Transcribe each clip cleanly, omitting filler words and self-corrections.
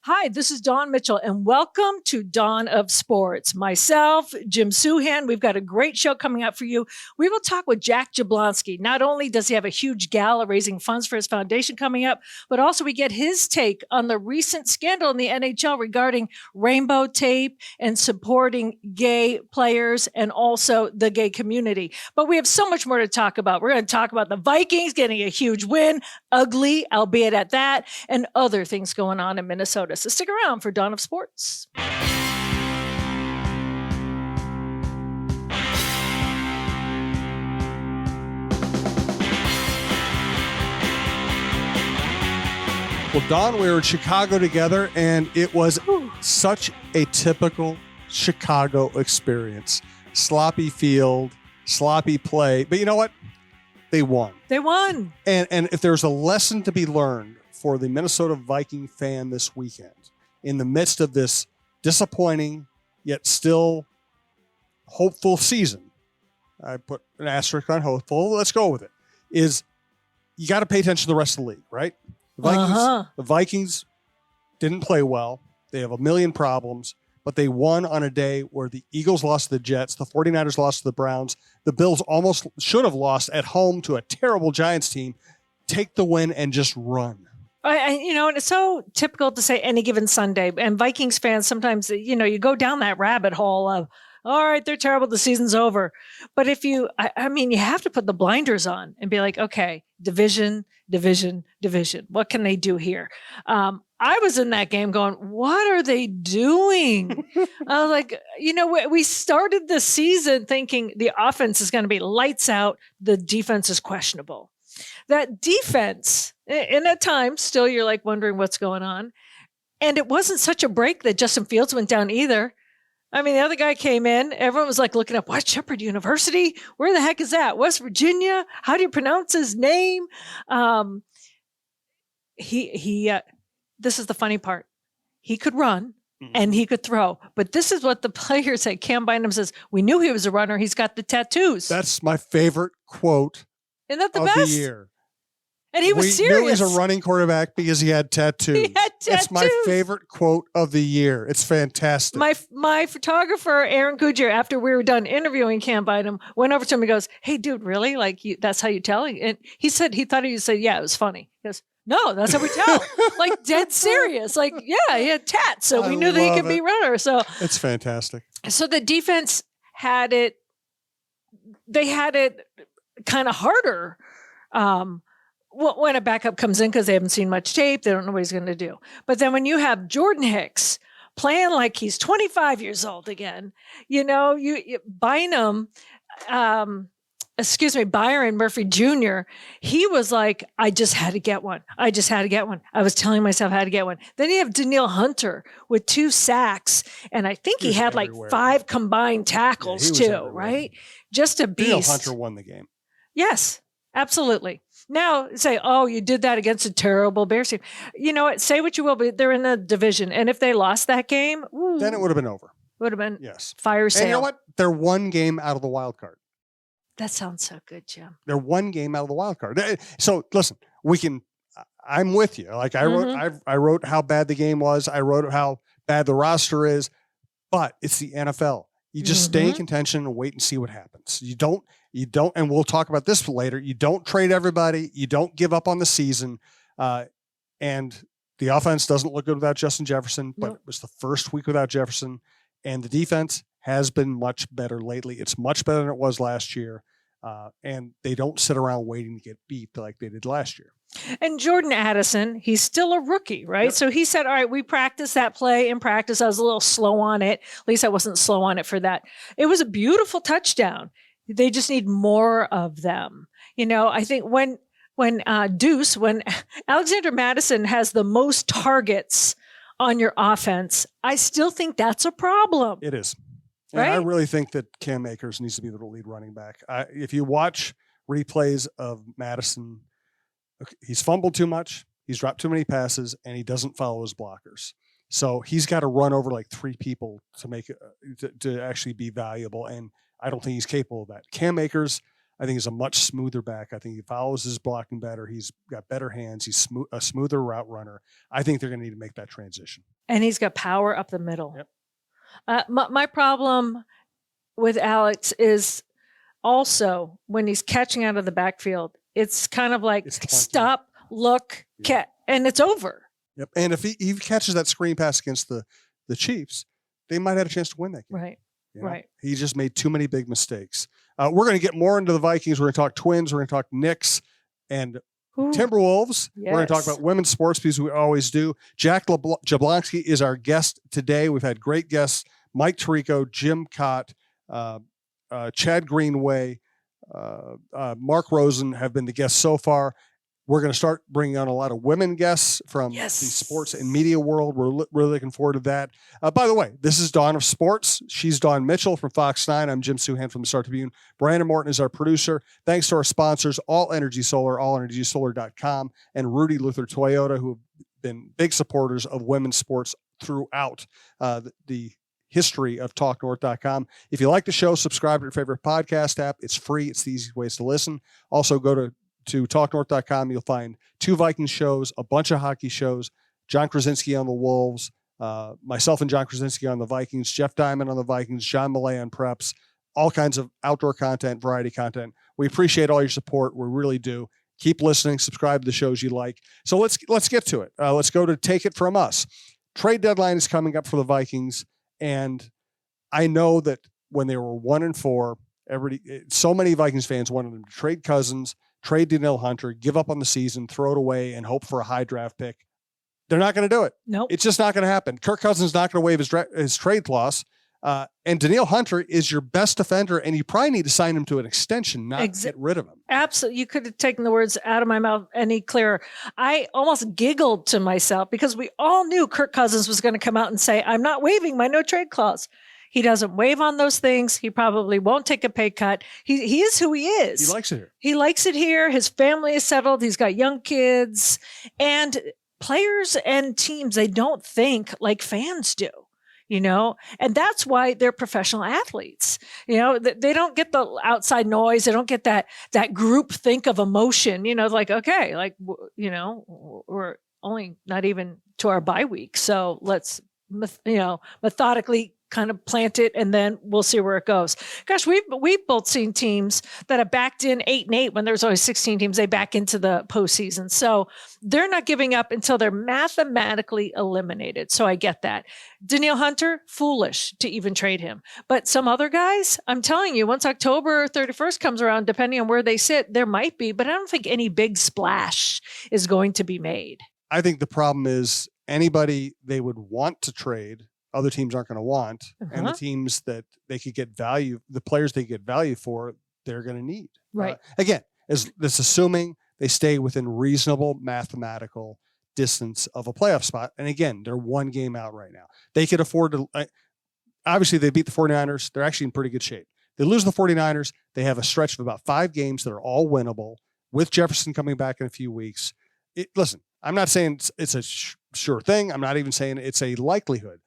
Hi, this is Dawn Mitchell, and welcome to Dawn of Sports. Myself, Jim Souhan, we've got a great show coming up for you. We will talk with Jack Jablonski. Not only does he have a huge gala raising funds for his foundation coming up, but also we get his take on the recent scandal in the NHL regarding rainbow tape and supporting gay players and also the gay community. But we have so much more to talk about. We're going to talk about the Vikings getting a huge win, ugly, albeit at that, and other things going on in Minnesota. So stick around for Dawn of Sports. Well, Dawn, we were in Chicago together, and it was such a typical Chicago experience. Sloppy field, sloppy play. But you know what? They won. They won. And if there's a lesson to be learned for the Minnesota Viking fan this weekend, in the midst of this disappointing yet still hopeful season, I put an asterisk on hopeful, let's go with it, is you got to pay attention to the rest of the league, right? The Vikings didn't play well. They have a million problems, but they won on a day where the Eagles lost to the Jets, the 49ers lost to the Browns, the Bills almost should have lost at home to a terrible Giants team. Take the win and just run. And it's so typical to say any given Sunday. And Vikings fans, sometimes, you go down that rabbit hole of, all right, they're terrible, the season's over. But if you have to put the blinders on and be like, okay, division. What can they do here? I was in that game going, what are they doing? I was like, we started the season thinking the offense is going to be lights out. The defense is questionable. That defense, and at times still you're like wondering what's going on. And it wasn't such a break that Justin Fields went down either. I mean, the other guy came in. Everyone was like looking up, West Shepherd University? Where the heck is that? West Virginia? How do you pronounce his name? This is the funny part. He could run and he could throw. But this is what the players say. Cam Bynum says, we knew he was a runner. He's got the tattoos. That's my favorite quote Isn't that the of best? the year. And he was we serious. Knew he was a running quarterback because he had tattoos. He had tattoos. It's my favorite quote of the year. It's fantastic. My photographer, Aaron Kujar, after we were done interviewing Cam Bynum, went over to him and goes, hey, dude, really? Like, that's how you tell? And he said, he thought he would say, yeah, it was funny. He goes, no, that's how we tell. Like, dead serious. Like, yeah, he had tats. So we knew that he could be a runner. So it's fantastic. So the defense had it, they had it kind of harder. When a backup comes in because they haven't seen much tape, they don't know what he's going to do. But then when you have Jordan Hicks playing like he's 25 years old again, Byron Murphy Jr., he was like, I just had to get one. I was telling myself I had to get one. Then you have Danielle Hunter with 2 sacks, and I think he had everywhere. Like 5 combined tackles too, everywhere. Right? Just a beast. Danielle Hunter won the game. Yes, absolutely. Now say, oh, you did that against a terrible Bears team. You know what? Say what you will, but they're in the division. And if they lost that game, then it would have been over. Would have been fire sale. And you know what? They're one game out of the wild card. That sounds so good, Jim. They're one game out of the wild card. So listen, I'm with you. Like I wrote how bad the game was. I wrote how bad the roster is, but it's the NFL. You just stay in contention and wait and see what happens. You don't, and we'll talk about this later. You don't trade everybody. You don't give up on the season. And the offense doesn't look good without Justin Jefferson, but it was the first week without Jefferson. And the defense has been much better lately. It's much better than it was last year. And they don't sit around waiting to get beat like they did last year. And Jordan Addison, he's still a rookie, right? Yep. So he said, all right, we practiced that play in practice. I was a little slow on it. At least I wasn't slow on it for that. It was a beautiful touchdown. They just need more of them. I think when Alexander Madison has the most targets on your offense, I still think that's a problem. It is. Right? And I really think that Cam Akers needs to be the lead running back. If you watch replays of Madison, he's fumbled too much, he's dropped too many passes, and he doesn't follow his blockers. So he's got to run over like 3 people to make to actually be valuable. And I don't think he's capable of that. Cam Akers, I think he's a much smoother back. I think he follows his blocking better. He's got better hands. He's a smoother route runner. I think they're going to need to make that transition. And he's got power up the middle. Yep. My problem with Alex is also when he's catching out of the backfield, it's kind of like stop, look, catch, and it's over. Yep. And if he catches that screen pass against the Chiefs, they might have a chance to win that game. Right. You know? Right. He just made too many big mistakes. We're going to get more into the Vikings. We're going to talk Twins. We're going to talk Knicks and Timberwolves. Yes. We're going to talk about women's sports because we always do. Jack Jablonski is our guest today. We've had great guests: Mike Tirico, Jim Cott, Chad Greenway, Mark Rosen have been the guests so far. We're going to start bringing on a lot of women guests from the sports and media world. We're really looking forward to that. By the way, this is Dawn of Sports. She's Dawn Mitchell from Fox 9. I'm Jim Souhan from the Star Tribune. Brandon Morton is our producer. Thanks to our sponsors, All Energy Solar, allenergysolar.com, and Rudy Luther Toyota, who have been big supporters of women's sports throughout the history of TalkNorth.com. If you like the show, subscribe to your favorite podcast app. It's free. It's the easiest ways to listen. Also, go to TalkNorth.com. You'll find 2 Vikings shows, a bunch of hockey shows, John Krasinski on the Wolves, myself and John Krasinski on the Vikings, Jeff Diamond on the Vikings, John Millay on Preps, all kinds of outdoor content, variety content. We appreciate all your support. We really do. Keep listening. Subscribe to the shows you like. So let's get to it. Let's go to Take It From Us. Trade deadline is coming up for the Vikings, and I know that when they were 1-4, so many Vikings fans wanted them to trade Cousins, trade Danielle Hunter, give up on the season, throw it away, and hope for a high draft pick. They're not going to do it. Nope. It's just not going to happen. Kirk Cousins is not going to waive his trade clause. And Danielle Hunter is your best defender, and you probably need to sign him to an extension, not get rid of him. Absolutely. You could have taken the words out of my mouth any clearer. I almost giggled to myself because we all knew Kirk Cousins was going to come out and say, I'm not waiving my no trade clause. He doesn't waive on those things. He probably won't take a pay cut. He is who he is. He likes it here. He likes it here. His family is settled. He's got young kids. And players and teams, they don't think like fans do, and that's why they're professional athletes. They don't get the outside noise. They don't get that group think of emotion, like, okay, like, we're only not even to our bye week. So let's, methodically kind of plant it, and then we'll see where it goes. Gosh, we've both seen teams that have backed in 8-8 when there's always 16 teams. They back into the postseason, so they're not giving up until they're mathematically eliminated. So I get that. Danielle Hunter, foolish to even trade him. But some other guys, I'm telling you, once October 31st comes around, depending on where they sit, there might be. But I don't think any big splash is going to be made. I think the problem is anybody they would want to trade, other teams aren't going to want, and the teams that they could get value, the players they get value for, they're going to need. Right. Again, that's assuming they stay within reasonable mathematical distance of a playoff spot. And again, they're 1 game out right now. They could afford to, obviously they beat the 49ers. They're actually in pretty good shape. They lose the 49ers. They have a stretch of about 5 games that are all winnable with Jefferson coming back in a few weeks. Listen, I'm not saying it's a sure thing. I'm not even saying it's a likelihood.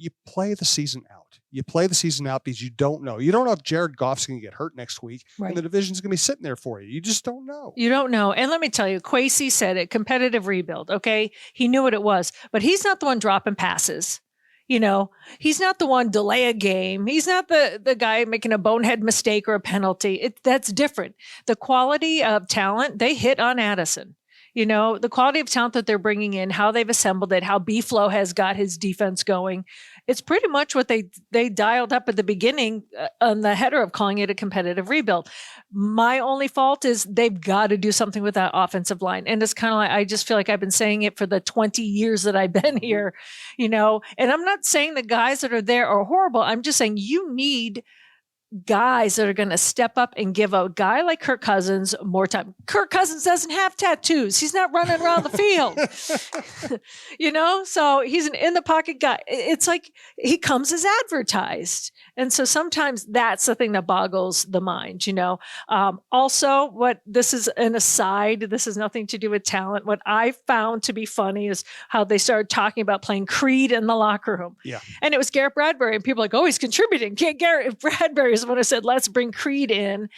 You play the season out. You play the season out because you don't know. You don't know if Jared Goff's going to get hurt next week, and the division's going to be sitting there for you. You just don't know. You don't know. And let me tell you, Kwesi said it, competitive rebuild, okay? He knew what it was, but he's not the one dropping passes. He's not the one delay a game. He's not the guy making a bonehead mistake or a penalty. That's different. The quality of talent, they hit on Addison. The quality of talent that they're bringing in, how they've assembled it, how B-Flow has got his defense going. It's pretty much what they dialed up at the beginning on the header of calling it a competitive rebuild. My only fault is they've got to do something with that offensive line. And it's kind of like, I just feel like I've been saying it for the 20 years that I've been here, and I'm not saying the guys that are there are horrible. I'm just saying you need guys that are going to step up and give a guy like Kirk Cousins more time. Kirk Cousins doesn't have tattoos. He's not running around the field, so he's an in the pocket guy. It's like he comes as advertised. And so sometimes that's the thing that boggles the mind, Also, this is an aside. This has nothing to do with talent. What I found to be funny is how they started talking about playing Creed in the locker room. Yeah. And it was Garrett Bradbury, and people are like, oh, he's contributing. Garrett Bradbury is is when I said, let's bring Creed in.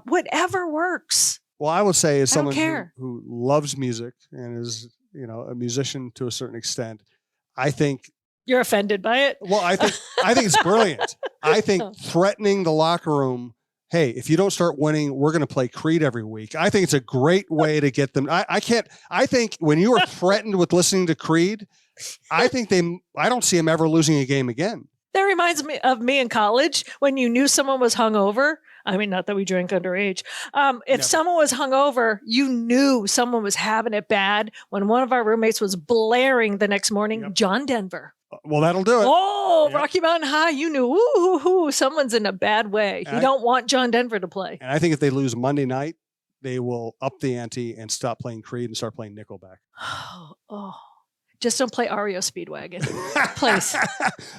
Whatever works. Well, I would say, as I don't someone care. who loves music and is, a musician to a certain extent, I think You're offended by it? Well, I think it's brilliant. I think threatening the locker room, hey, if you don't start winning, we're going to play Creed every week. I think it's a great way to get them. I think when you are threatened with listening to Creed, I don't see them ever losing a game again. That reminds me of me in college when you knew someone was hungover. I mean, not that we drank underage. If someone was hungover, you knew someone was having it bad when one of our roommates was blaring the next morning, John Denver. Well, that'll do it. Oh, yep. Rocky Mountain High. You knew, someone's in a bad way. You don't want John Denver to play. And I think if they lose Monday night, they will up the ante and stop playing Creed and start playing Nickelback. Oh. Just don't play REO Speedwagon, please.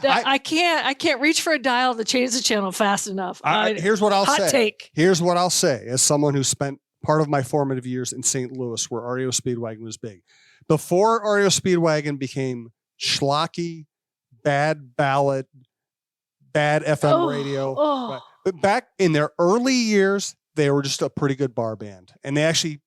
I can't reach for a dial to change the channel fast enough. Here's what I'll say. Hot take. Here's what I'll say as someone who spent part of my formative years in St. Louis where REO Speedwagon was big. Before REO Speedwagon became schlocky, bad ballad, bad FM radio. Right. But back in their early years, they were just a pretty good bar band. And they actually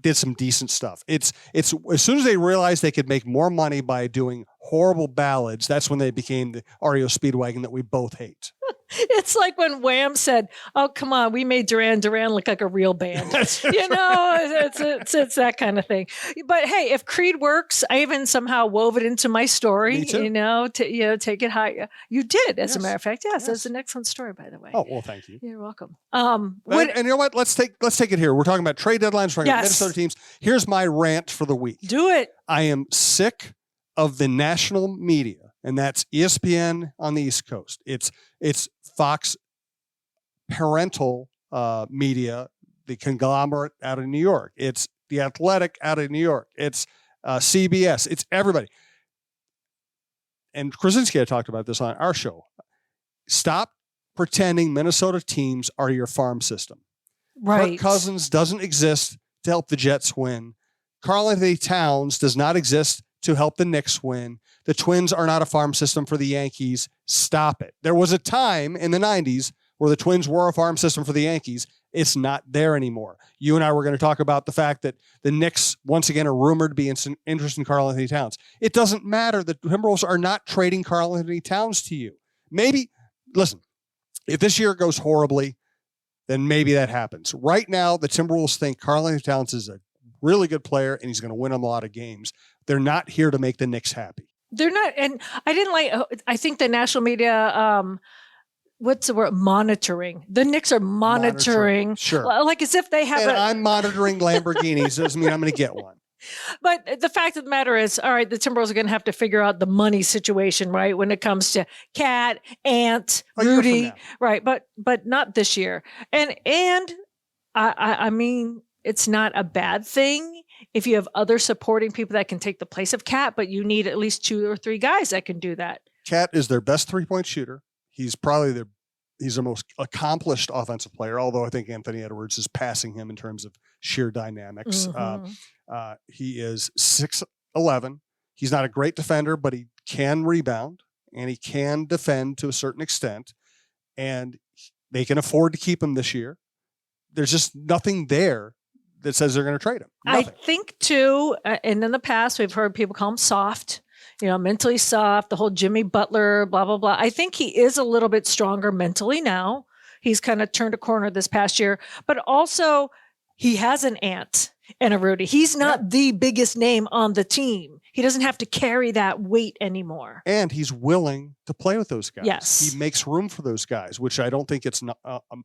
did some decent stuff. It's as soon as they realized they could make more money by doing horrible ballads, that's when they became the REO Speedwagon that we both hate. It's like when Wham said, "Oh, come on, we made Duran Duran look like a real band." It's that kind of thing. But hey, if Creed works, I even somehow wove it into my story. Me too. To take it high. You did, as a matter of fact. Yes, that's an excellent story, by the way. Oh well, thank you. You're welcome. And you know what? Let's take it here. We're talking about trade deadlines. We're talking about Minnesota teams. Here's my rant for the week. Do it. I am sick of the national media, and that's ESPN on the East Coast. It's Fox parental media, the conglomerate out of New York. It's The Athletic out of New York. It's CBS. It's everybody. And Krasinski had talked about this on our show. Stop pretending Minnesota teams are your farm system. Right. Kirk Cousins doesn't exist to help the Jets win. Karl-Anthony Towns does not exist to help the Knicks win. The Twins are not a farm system for the Yankees. Stop it. There was a time in the 90s where the Twins were a farm system for the Yankees. It's not there anymore. You and I were going to talk about the fact that the Knicks, once again, are rumored to be interested in Karl-Anthony Towns. It doesn't matter. The Timberwolves are not trading Karl-Anthony Towns to you. Maybe, listen, if this year goes horribly, then maybe that happens. Right now, the Timberwolves think Karl-Anthony Towns is a really good player and he's going to win them a lot of games. They're not here to make the Knicks happy. They're not. And I think the national media, what's the word? Monitoring. The Knicks are monitoring. Sure. Like as if they have I'm monitoring Lamborghinis. Doesn't mean I'm going to get one. But the fact of the matter is, all right, the Timberwolves are going to have to figure out the money situation, right? When it comes to Cat, Ant, Rudy, right? But not this year. And I mean, it's not a bad thing if you have other supporting people that can take the place of Cat, but you need at least 2 or 3 guys that can do that. Cat is their best 3-point shooter. He's probably he's the most accomplished offensive player, although I think Anthony Edwards is passing him in terms of sheer dynamics. Mm-hmm. He is 6'11". He's not a great defender, but he can rebound and he can defend to a certain extent. And they can afford to keep him this year. There's just nothing there that says they're going to trade him. Nothing. I think too, and in the past we've heard people call him soft, mentally soft, the whole Jimmy Butler, blah, blah, blah. I think he is a little bit stronger mentally now. He's kind of turned a corner this past year, but also he has an Ant and a Rudy. He's not the biggest name on the team. He doesn't have to carry that weight anymore. And he's willing to play with those guys. Yes. He makes room for those guys, which I don't think it's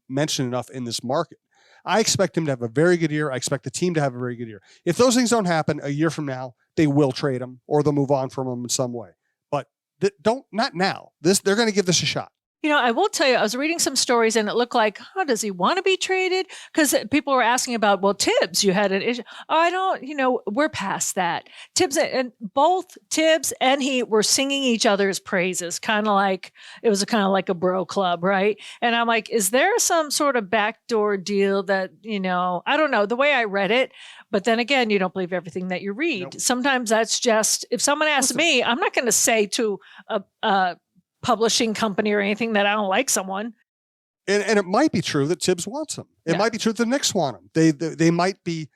mentioned enough in this market. I expect him to have a very good year. I expect the team to have a very good year. If those things don't happen a year from now, they will trade him or they'll move on from him in some way. But not now. They're going to give this a shot. I will tell you, I was reading some stories and it looked like, does he want to be traded? Because people were asking about, well, Tibbs, you had an issue. I don't, we're past that. Tibbs and both Tibbs and he were singing each other's praises, kind of like a bro club, right? And I'm like, is there some sort of backdoor deal that, I don't know the way I read it. But then again, you don't believe everything that you read. Nope. Sometimes that's just, if someone asks me, I'm not going to say to a publishing company or anything that I don't like someone. And it might be true that Tibbs wants him. It Yeah. might be true that the Knicks want him. They might be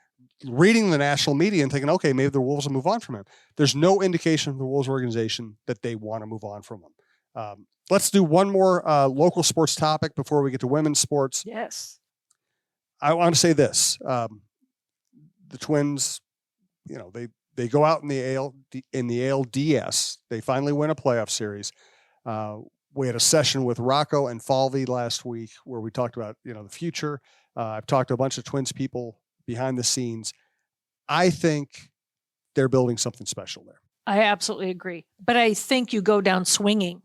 reading the national media and thinking, okay, maybe the Wolves will move on from him. There's no indication from the Wolves organization that they want to move on from him. Let's do one more local sports topic before we get to women's sports. Yes. I want to say this. The Twins, they go out in the ALDS. They finally win a playoff series. We had a session with Rocco and Falvey last week where we talked about, the future. I've talked to a bunch of Twins people behind the scenes. I think they're building something special there. I absolutely agree. But I think you go down swinging.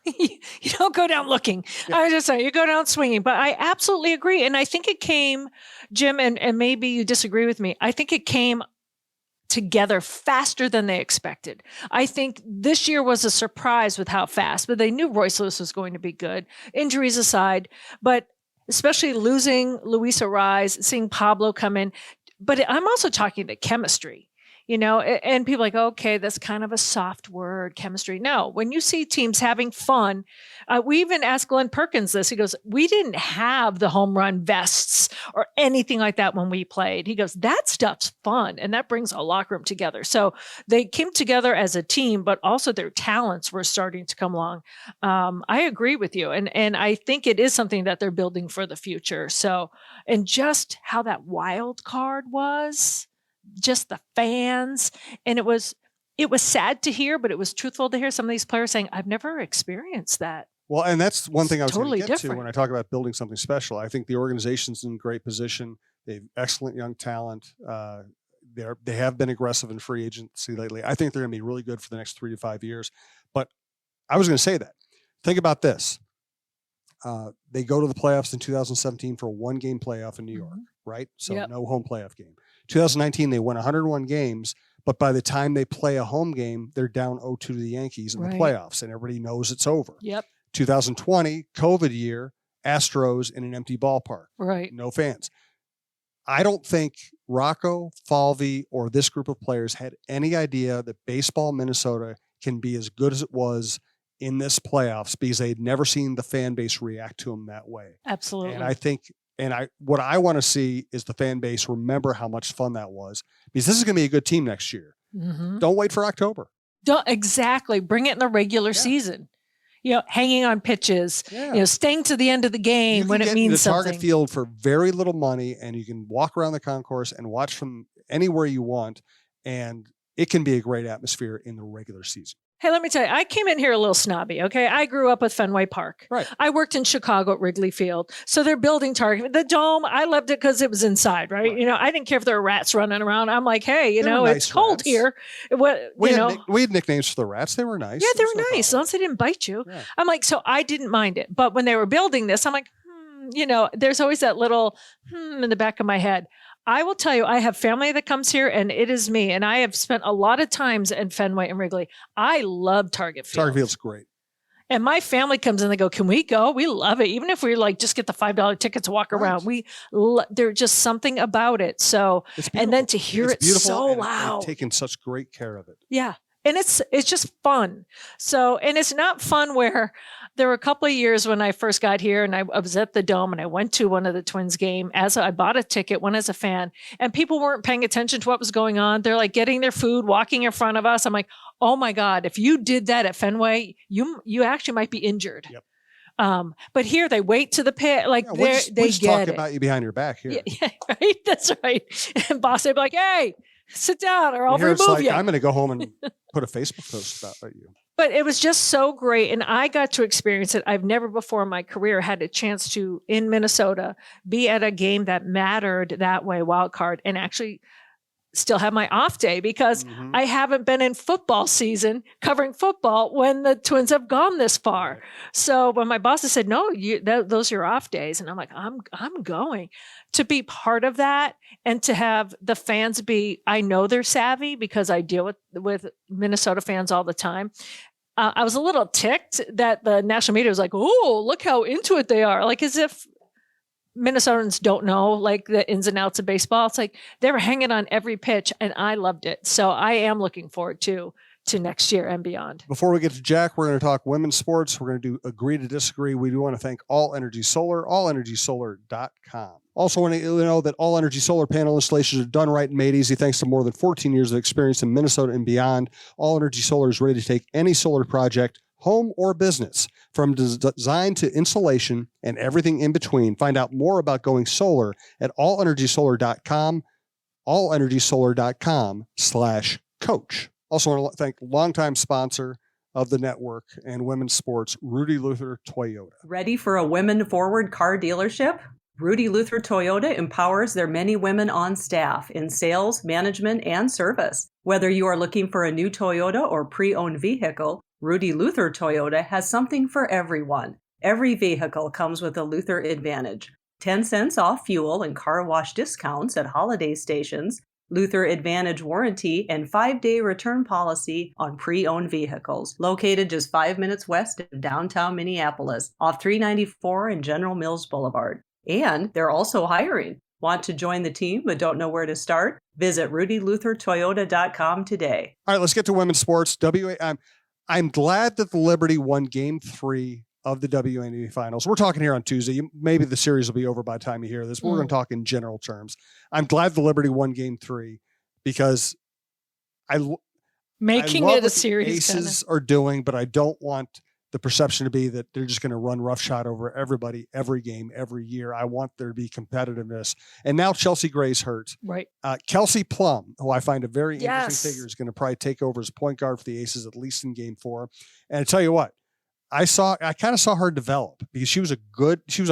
You don't go down looking. Yeah. I was just saying, you go down swinging. But I absolutely agree. And I think it came, Jim, and maybe you disagree with me, I think it came together faster than they expected. I think this year was a surprise with how fast, but they knew Royce Lewis was going to be good, injuries aside, but especially losing Luisa Rise, seeing Pablo come in. But I'm also talking the chemistry, and people are like, okay, that's kind of a soft word, chemistry. No, when you see teams having fun, we even asked Glenn Perkins this. He goes, we didn't have the home run vests or anything like that when we played. He goes, that stuff's fun. And that brings a locker room together. So they came together as a team, but also their talents were starting to come along. I agree with you. And I think it is something that they're building for the future. So, and just how that wild card was, just the fans. And it was sad to hear, but it was truthful to hear some of these players saying, I've never experienced that. Well, and that's one thing I was totally going to get different to when I talk about building something special. I think the organization's in great position. They have excellent young talent. They have been aggressive in free agency lately. I think they're going to be really good for the next 3 to 5 years. But I was going to say that. Think about this. They go to the playoffs in 2017 for a 1-game playoff in New York, right? So no home playoff game. 2019, they won 101 games, but by the time they play a home game, they're down 0-2 to the Yankees in the playoffs, and everybody knows it's over. Yep. 2020, COVID year, Astros in an empty ballpark. Right. No fans. I don't think Rocco, Falvey, or this group of players had any idea that baseball Minnesota can be as good as it was in this playoffs because they had never seen the fan base react to them that way. Absolutely. And I think, what I want to see is the fan base remember how much fun that was, because this is going to be a good team next year. Mm-hmm. Don't wait for October. Exactly. Bring it in the regular season. Hanging on pitches, staying to the end of the game when it means something. You can get the target field for very little money, and you can walk around the concourse and watch from anywhere you want, and it can be a great atmosphere in the regular season. Hey, let me tell you, I came in here a little snobby, okay? I grew up with Fenway Park. Right. I worked in Chicago at Wrigley Field. So they're building Target. The Dome, I loved it because it was inside, right? I didn't care if there were rats running around. I'm like, hey, it's cold here. We had nicknames for the rats. They were nice. Yeah, they were nice. As long as they didn't bite you. Yeah. I'm like, so I didn't mind it. But when they were building this, I'm like, there's always that little in the back of my head. I will tell you, I have family that comes here, and it is me. And I have spent a lot of times in Fenway and Wrigley. I love Target Field. Target Field's great. And my family comes in, they go, can we go? We love it. Even if we just get the $5 ticket to walk around. There's just something about it. So, and then to hear it so loud. They've taken such great care of it. Yeah. And it's just fun. So, and it's not fun where there were a couple of years when I first got here and I was at the Dome and I went to one of the Twins game I bought a ticket, went as a fan, and people weren't paying attention to what was going on. They're like getting their food, walking in front of us. I'm like, oh my God, if you did that at Fenway, you actually might be injured. Yep. But here they wait to the pit. Like they just talk about you behind your back here. Yeah, right. That's right. And boss would be like, hey, sit down or I'll remove you. I'm going to go home and put a Facebook post about you. But it was just so great. And I got to experience it. I've never before in my career had a chance to, in Minnesota, be at a game that mattered that way, wild card, and actually still have my off day because I haven't been in football season covering football when the Twins have gone this far. Right. So when my bosses said, no, those are your off days. And I'm like, I'm going to be part of that and to have the fans I know they're savvy because I deal with Minnesota fans all the time. I was a little ticked that the national media was like, oh, look how into it they are. Like as if Minnesotans don't know like the ins and outs of baseball. It's like they were hanging on every pitch and I loved it. So I am looking forward to to next year and beyond. Before we get to Jack, we're going to talk women's sports. We're going to do agree to disagree. We do want to thank All Energy Solar, allenergysolar.com. Also want to know that All Energy Solar panel installations are done right and made easy thanks to more than 14 years of experience in Minnesota and beyond. All Energy Solar is ready to take any solar project, home or business, from design to installation and everything in between. Find out more about going solar at allenergysolar.com, allenergysolar.com/coach. Also want to thank longtime sponsor of the network and women's sports, Rudy Luther Toyota. Ready for a women-forward car dealership? Rudy Luther Toyota empowers their many women on staff in sales, management, and service. Whether you are looking for a new Toyota or pre-owned vehicle, Rudy Luther Toyota has something for everyone. Every vehicle comes with a Luther Advantage. 10 cents off fuel and car wash discounts at holiday stations, Luther Advantage warranty, and 5-day return policy on pre-owned vehicles. Located just 5 minutes west of downtown Minneapolis, off 394 and General Mills Boulevard. And they're also hiring. Want to join the team but don't know where to start? Visit rudyluthertoyota.com today. All right, let's get to women's sports. I'm glad that the Liberty won Game 3 of the WNBA Finals. We're talking here on Tuesday. Maybe the series will be over by the time you hear this. But we're going to talk in general terms. I'm glad the Liberty won Game 3 because Making I love it a what series. the Aces are doing, but I don't want the perception to be that they're just going to run roughshod over everybody, every game, every year. I want there to be competitiveness. And now Chelsea Gray's hurt. Right. Kelsey Plum, who I find a very interesting figure, is going to probably take over as point guard for the Aces, at least in Game 4. And I tell you what, I kind of saw her develop because she was a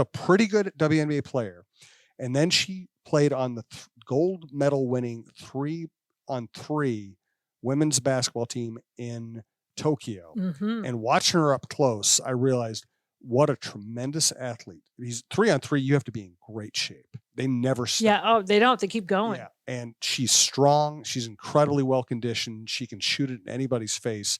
pretty good WNBA player. And then she played on the gold medal winning 3-on-3 women's basketball team in Tokyo. Mm-hmm. And watching her up close, I realized what a tremendous athlete. These 3-on-3, you have to be in great shape. They never stop. Yeah. Oh, they don't. They keep going. Yeah. And she's strong. She's incredibly well conditioned. She can shoot it in anybody's face.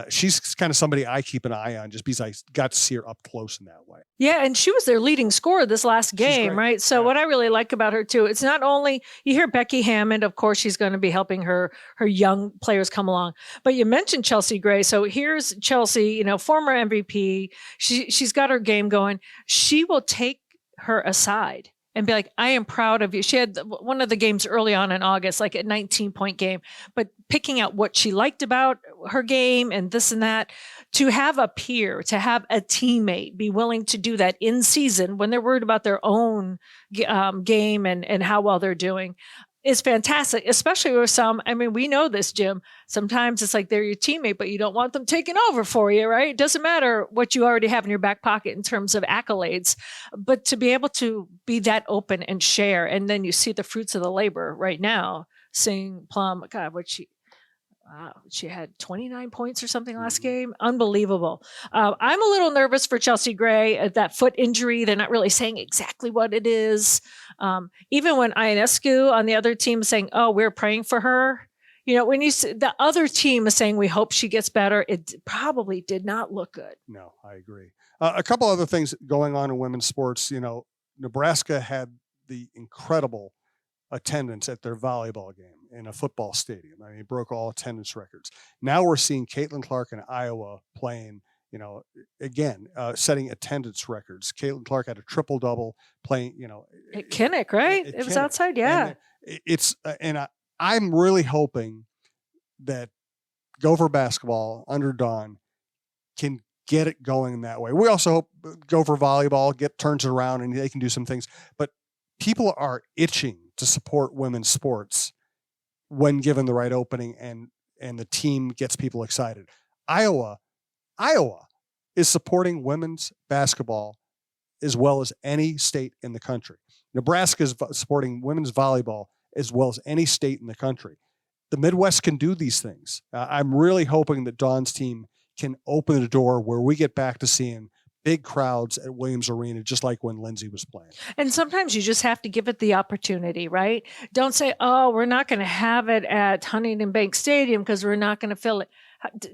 She's kind of somebody I keep an eye on just because I got to see her up close in that way. Yeah, and she was their leading scorer this last game, right? So what I really like about her too, it's not only you hear Becky Hammond, of course, she's going to be helping her young players come along. But you mentioned Chelsea Gray, so here's Chelsea, former MVP. She's got her game going. She will take her aside and be like, I am proud of you. She had one of the games early on in August, like a 19-point game, but picking out what she liked about her game and this and that, to have a peer, to have a teammate be willing to do that in season when they're worried about their own game and how well they're doing is fantastic, especially with some, we know this, Jim. Sometimes it's like they're your teammate, but you don't want them taking over for you, right? It doesn't matter what you already have in your back pocket in terms of accolades, but to be able to be that open and share, and then you see the fruits of the labor right now, seeing Plum, God, she had 29 points or something last game. Unbelievable. I'm a little nervous for Chelsea Gray. That foot injury, they're not really saying exactly what it is. Even when Ionescu on the other team is saying, oh, we're praying for her. When you see the other team is saying, we hope she gets better, it probably did not look good. No, I agree. A couple other things going on in women's sports. Nebraska had the incredible attendance at their volleyball game in a football stadium. It broke all attendance records. Now we're seeing Caitlin Clark in Iowa playing, again, setting attendance records. Caitlin Clark had a triple-double playing, At Kinnick, right? It was outside, yeah. And I'm really hoping that Gopher basketball under Dawn can get it going in that way. We also hope Gopher volleyball turns it around and they can do some things. But people are itching to support women's sports when given the right opening and the team gets people excited. Iowa is supporting women's basketball as well as any state in the country. Nebraska is supporting women's volleyball as well as any state in the country. The Midwest can do these things. I'm really hoping that Dawn's team can open the door where we get back to seeing big crowds at Williams Arena, just like when Lindsay was playing. And sometimes you just have to give it the opportunity, right? Don't say, oh, we're not going to have it at Huntington Bank Stadium because we're not going to fill it.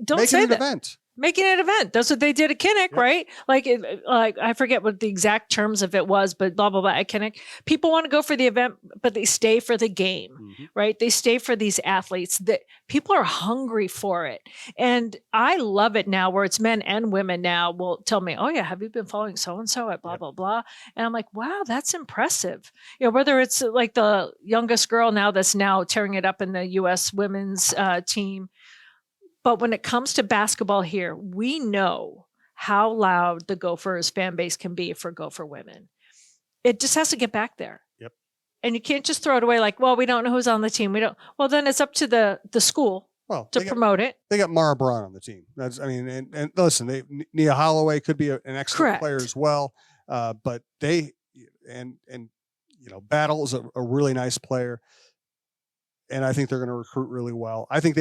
Don't say that. Event. Making an event. That's what they did at Kinnick, right? Like I forget what the exact terms of it was, but blah, blah, blah at Kinnick. People want to go for the event, but they stay for the game, right? They stay for these athletes. That people are hungry for it. And I love it now where it's men and women now will tell me, oh yeah, have you been following so-and-so at blah, blah, blah. And I'm like, wow, that's impressive. Whether it's like the youngest girl now that's now tearing it up in the U.S. women's team. But when it comes to basketball here, we know how loud the Gophers fan base can be for Gopher women. It just has to get back there. Yep. And you can't just throw it away like, well, we don't know who's on the team. We don't. Well, then it's up to the school to promote it. They got Mara Braun on the team. And listen, Nia Holloway could be an excellent player as well. But Battle is a really nice player. And I think they're going to recruit really well. I think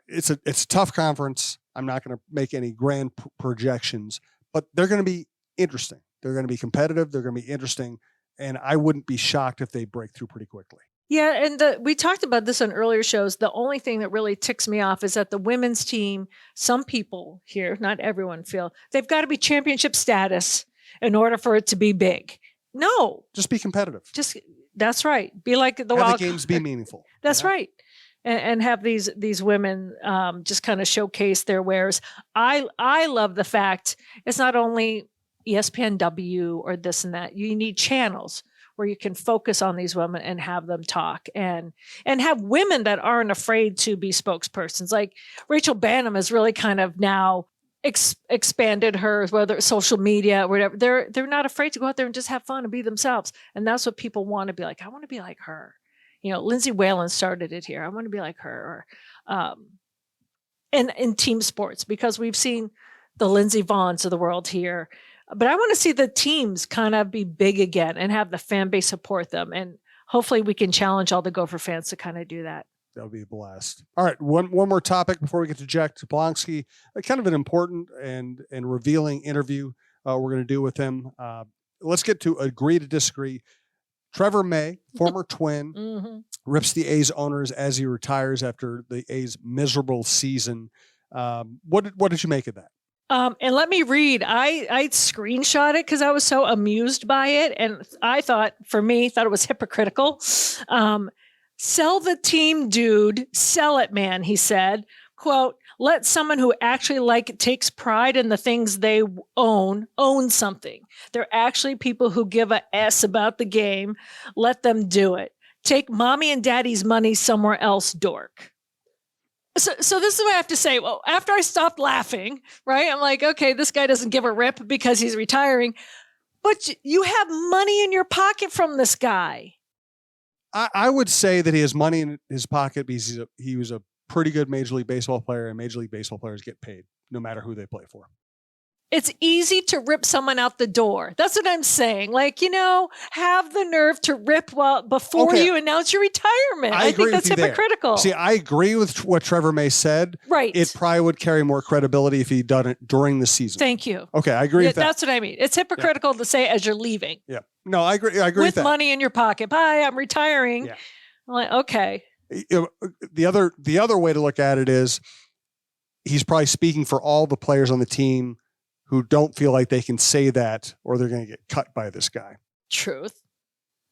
it's a tough conference. I'm not going to make any grand projections, but they're going to be interesting. They're going to be competitive. They're going to be interesting. And I wouldn't be shocked if they break through pretty quickly. Yeah. And we talked about this on earlier shows. The only thing that really ticks me off is that the women's team, some people here, not everyone, feel they've got to be championship status in order for it to be big. No. Just be competitive. That's right. Be like the games be meaningful. That's right. And have these women just kind of showcase their wares. I love the fact it's not only ESPNW or this and that. You need channels where you can focus on these women and have them talk and have women that aren't afraid to be spokespersons. Like Rachel Banham has really kind of now expanded her, whether it's social media or whatever. They're not afraid to go out there and just have fun and be themselves. And that's what people want to be like. I want to be like her. Lindsay Whalen started it here. I want to be like her. And in team sports, because we've seen the Lindsey Vonns of the world here. But I want to see the teams kind of be big again and have the fan base support them. And hopefully we can challenge all the Gopher fans to kind of do that. That would be a blast. All right, one more topic before we get to Jack Jablonski. Kind of an important and revealing interview we're going to do with him. Let's get to agree to disagree. Trevor May, former Twin, rips the A's owners as he retires after the A's miserable season. What did you make of that? And let me read. I screenshot it because I was so amused by it, and I thought it was hypocritical. Sell the team, dude. Sell it, man, he said. Quote, let someone who actually takes pride in the things they own something. They're actually people who give a S about the game. Let them do it. Take mommy and daddy's money somewhere else, dork. So this is what I have to say. Well, after I stopped laughing, right? I'm like, okay, this guy doesn't give a rip because he's retiring. But you have money in your pocket from this guy. I would say that he has money in his pocket because he was a pretty good Major League Baseball player, and Major League Baseball players get paid no matter who they play for. It's easy to rip someone out the door. That's what I'm saying. Have the nerve to rip before you announce your retirement. I think that's hypocritical. See, I agree with what Trevor May said. Right. It probably would carry more credibility if he'd done it during the season. Thank you. Okay, I agree with that. That's what I mean. It's hypocritical to say as you're leaving. Yeah. No, I agree with that. With money in your pocket. Bye, I'm retiring. Yeah. I'm like, okay. The other way to look at it is he's probably speaking for all the players on the team who don't feel like they can say that or they're going to get cut by this guy. Truth.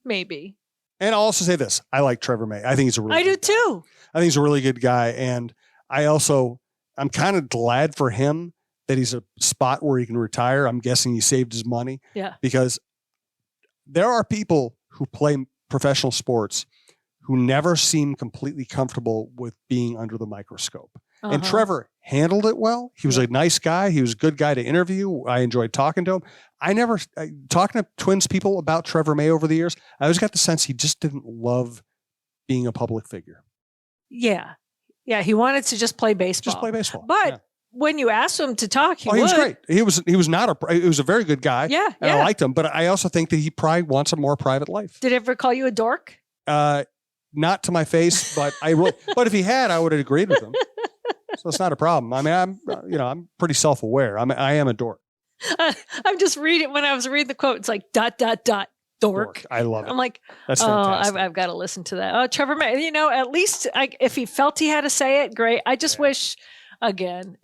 Maybe. And I'll also say this. I like Trevor May. I think he's a really good guy. Too. I think he's a really good guy. And I'm kind of glad for him that he's a spot where he can retire. I'm guessing he saved his money. Yeah. Because there are people who play professional sports who never seem completely comfortable with being under the microscope. And Trevor handled it well. He was a nice guy. He was a good guy to interview. I enjoyed talking to him. Talking to Twins people about Trevor May over the years, I always got the sense he just didn't love being a public figure. Yeah. Yeah. He wanted to just play baseball. But when you asked him to talk, he was great. He was a very good guy. Yeah. And I liked him, but I also think that he probably wants a more private life. Did he ever call you a dork? Not to my face, but but if he had, I would have agreed with him. So it's not a problem. I mean, I'm pretty self-aware. I am a dork. I'm just reading, when I was reading the quote, it's like ... dork. I love it. I'm like, that's fantastic. I've got to listen to that. Oh, Trevor May, at least if he felt he had to say it, great. I just wish again.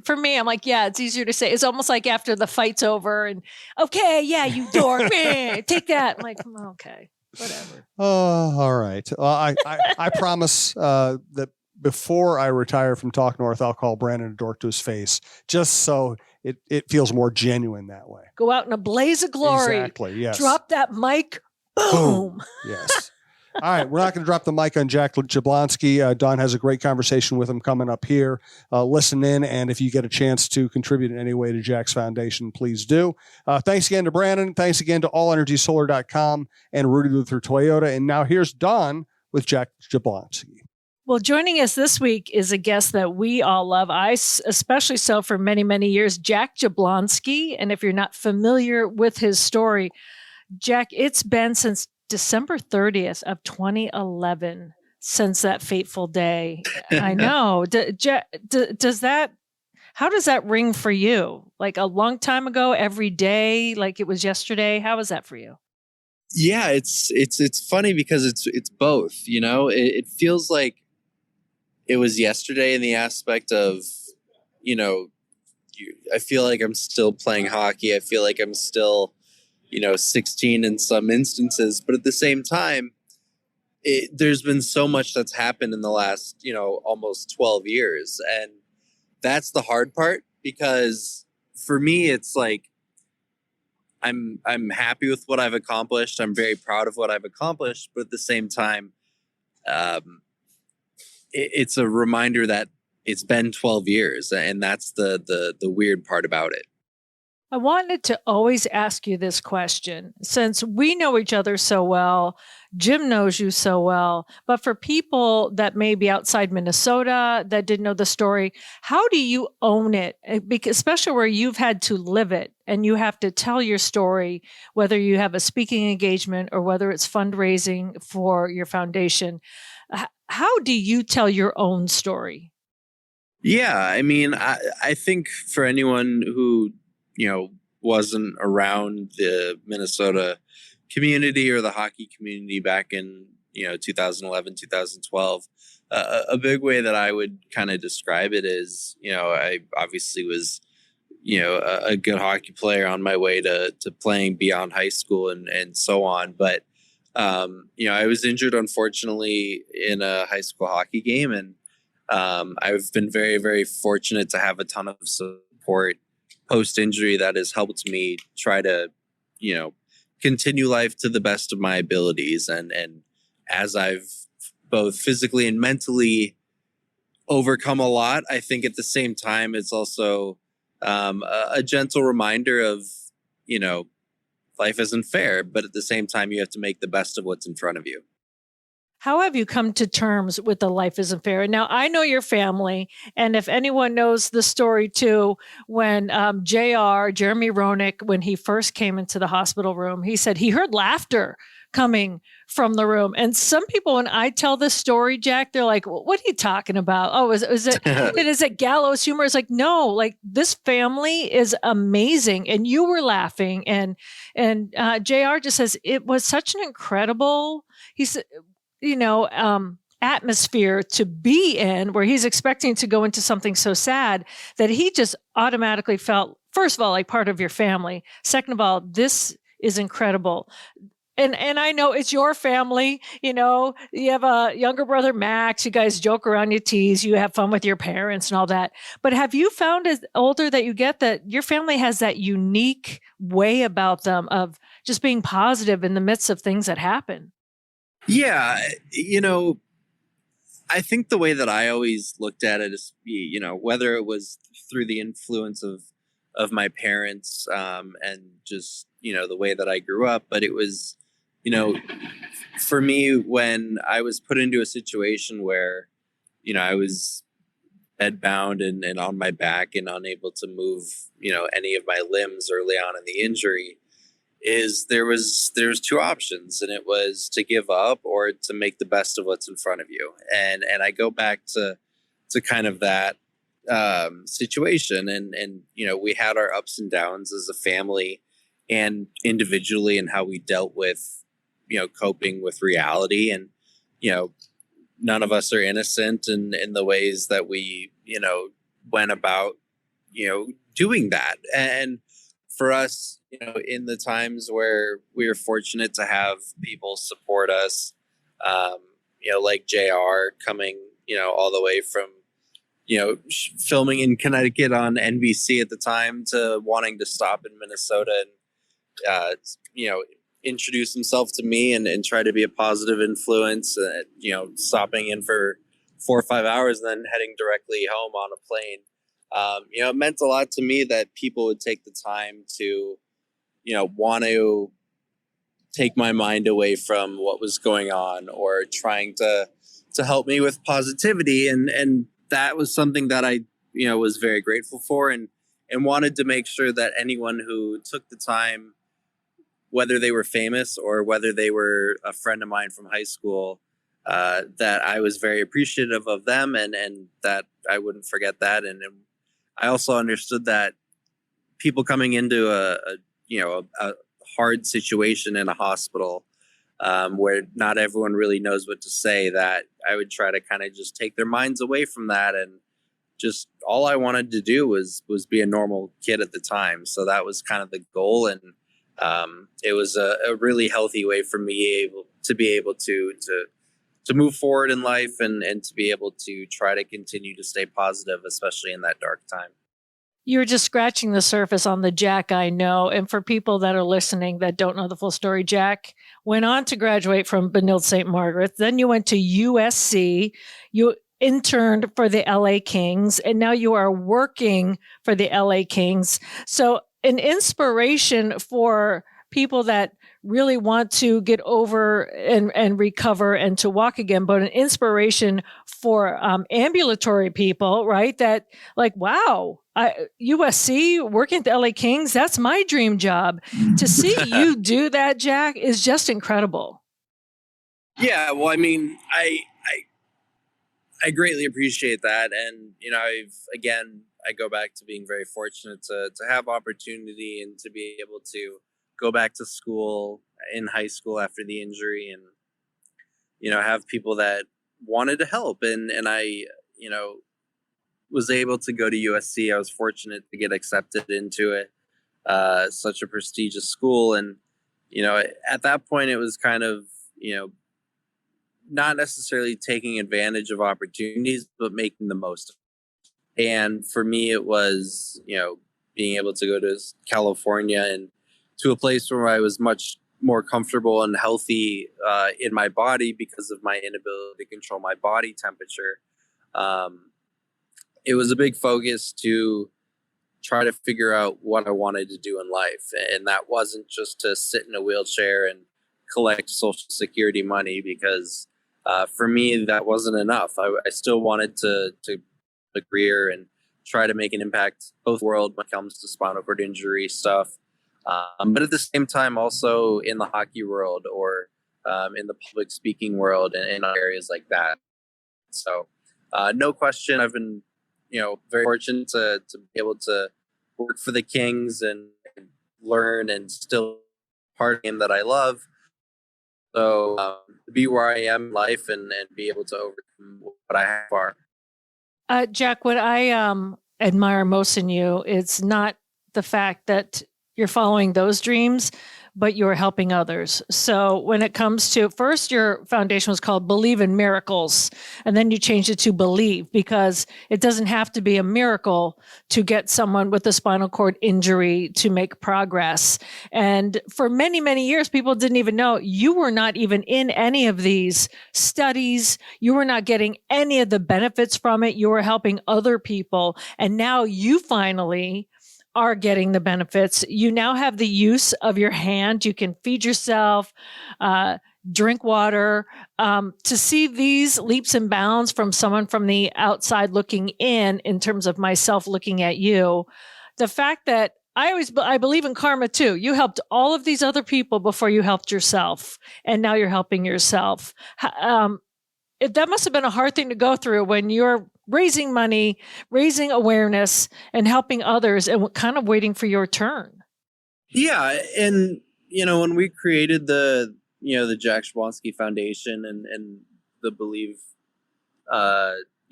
For me, I'm like, yeah, it's easier to say. It's almost like after the fight's over and okay, yeah, you dork, take that. I'm like, okay, whatever. Oh, all right. I promise that before I retire from Talk North, I'll call Brandon a dork to his face, just so it feels more genuine that way. Go out in a blaze of glory. Exactly. Yes. Drop that mic. Boom. Yes. All right. We're not going to drop the mic on Jack Jablonski. Don has a great conversation with him coming up here. Listen in. And if you get a chance to contribute in any way to Jack's foundation, please do. Thanks again to Brandon. Thanks again to allenergysolar.com and Rudy Luther Toyota. And now here's Don with Jack Jablonski. Well, joining us this week is a guest that we all love. I especially so for many, many years, Jack Jablonski. And if you're not familiar with his story, Jack, it's been since December 30th of 2011 since that fateful day. I know. How does that ring for you? Like a long time ago, every day, like it was yesterday? How was that for you? Yeah, it's funny because it's both, it feels like it was yesterday in the aspect of, I feel like I'm still playing hockey. I feel like I'm still, 16 in some instances, but at the same time, there's been so much that's happened in the last, almost 12 years. And that's the hard part, because for me, it's like, I'm happy with what I've accomplished. I'm very proud of what I've accomplished, but at the same time, it's a reminder that it's been 12 years, and that's the weird part about it. I wanted to always ask you this question, since we know each other so well, Jim knows you so well, but for people that may be outside Minnesota that didn't know the story, how do you own it? Because especially where you've had to live it and you have to tell your story, whether you have a speaking engagement or whether it's fundraising for your foundation. How do you tell your own story? Yeah, I mean, I think for anyone who, wasn't around the Minnesota community or the hockey community back in, 2011, 2012, a big way that I would kind of describe it is, I obviously was, a good hockey player on my way to playing beyond high school and so on. But, I was injured, unfortunately, in a high school hockey game. And I've been very, very fortunate to have a ton of support post-injury that has helped me try to, continue life to the best of my abilities. And as I've both physically and mentally overcome a lot, I think at the same time, it's also a gentle reminder of, life isn't fair, but at the same time, you have to make the best of what's in front of you. How have you come to terms with the life isn't fair? Now, I know your family, and if anyone knows the story too, when Jeremy Roenick, when he first came into the hospital room, he said he heard laughter coming from the room. And some people, when I tell this story, Jack, they're like, what are you talking about? Oh, is it gallows humor? It's like, no, like this family is amazing. And you were laughing. And JR just says, it was such an incredible, he said, atmosphere to be in, where he's expecting to go into something so sad that he just automatically felt, first of all, like part of your family. Second of all, this is incredible. And I know it's your family, you have a younger brother, Max, you guys joke around, you tease, you have fun with your parents and all that. But have you found as older that you get that your family has that unique way about them of just being positive in the midst of things that happen? Yeah, I think the way that I always looked at it is, whether it was through the influence of my parents and just, the way that I grew up, but it was, for me, when I was put into a situation where, I was bedbound and on my back and unable to move, any of my limbs early on in the injury, is there was two options, and it was to give up or to make the best of what's in front of you. And I go back to kind of that situation, and we had our ups and downs as a family and individually, and how we dealt with coping with reality. And none of us are innocent in the ways that we went about, doing that. And for us, in the times where we were fortunate to have people support us, like JR coming, all the way from, filming in Connecticut on NBC at the time to wanting to stop in Minnesota and, introduce himself to me and try to be a positive influence, stopping in for 4 or 5 hours and then heading directly home on a plane. It meant a lot to me that people would take the time to, want to take my mind away from what was going on or trying to help me with positivity. And that was something that I, was very grateful for and wanted to make sure that anyone who took the time, whether they were famous or whether they were a friend of mine from high school, that I was very appreciative of them and that I wouldn't forget that. And I also understood that people coming into a hard situation in a hospital, where not everyone really knows what to say, that I would try to kind of just take their minds away from that. And just all I wanted to do was be a normal kid at the time. So that was kind of the goal. And it was a really healthy way for me to be able to move forward in life and to be able to try to continue to stay positive, especially in that dark time. You're just scratching the surface on the Jack I know. And for people that are listening that don't know the full story, Jack went on to graduate from Benilde St. Margaret's. Then you went to USC. You interned for the LA Kings, and now you are working for the LA Kings. So an inspiration for people that really want to get over and recover and to walk again, but an inspiration for ambulatory people, right? That like, wow, USC working at the LA Kings, that's my dream job. To see you do that, Jack, is just incredible. Yeah, well, I mean, I greatly appreciate that. And, I go back to being very fortunate to have opportunity and to be able to go back to school in high school after the injury and, have people that wanted to help. And I, was able to go to USC. I was fortunate to get accepted into it, such a prestigious school. And, at that point it was kind of, not necessarily taking advantage of opportunities, but making the most of it. And for me, it was, being able to go to California and to a place where I was much more comfortable and healthy in my body because of my inability to control my body temperature. It was a big focus to try to figure out what I wanted to do in life. And that wasn't just to sit in a wheelchair and collect Social Security money, because for me, that wasn't enough. I still wanted to a career and try to make an impact both world when it comes to spinal cord injury stuff. But at the same time, also in the hockey world or in the public speaking world and in areas like that. So no question, I've been, very fortunate to be able to work for the Kings and learn and still part of the game that I love. So to be where I am in life and be able to overcome what I have far. Jack, what I admire most in you is not the fact that you're following those dreams, but you're helping others. So when it comes to, first your foundation was called Believe in Miracles, and then you changed it to Believe, because it doesn't have to be a miracle to get someone with a spinal cord injury to make progress. And for many, many years, people didn't even know you were not even in any of these studies. You were not getting any of the benefits from it. You were helping other people. And now you finally are getting the benefits. You now have the use of your hand. You can feed yourself, drink water. To see these leaps and bounds from someone from the outside looking in terms of myself looking at you, the fact that I believe in karma too. You helped all of these other people before you helped yourself, and now you're helping yourself. That must have been a hard thing to go through when you're raising money, raising awareness, and helping others, and kind of waiting for your turn. Yeah, and when we created the Jack Jablonski Foundation and the Believe